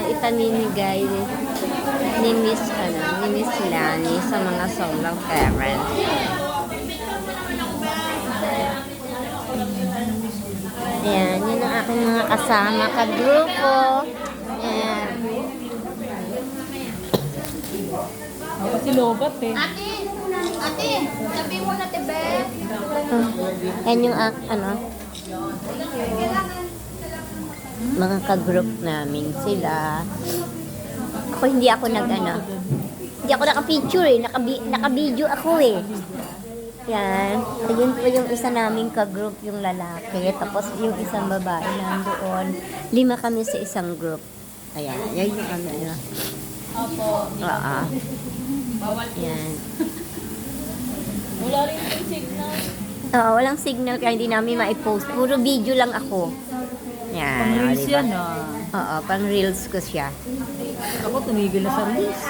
ipamimigay ni Miss Lani sa mga sobrang parents. Ayan, yun ang aking mga kasama ka-grupo. Ayan. Ako kasi lobat eh. Ate, sabi mo na, Tebe. Ayan yung mga ka-group namin sila. Ako hindi ako hindi ako naka-picture eh. Naka-video ako eh. Yan. Ayun po yung isa naming ka-group, yung lalaki. Tapos yung isang babae nandoon. 5 kami sa isang group. Ayan. Yan yung Opo. Oo. Yan. Wala rin yung signal. Oo, walang signal kaya hindi namin ma-post. Puro video lang ako. Yan. Pang reels diba? yan ah. Oo, pang reels ko siya. Ako tumigil na sa reels.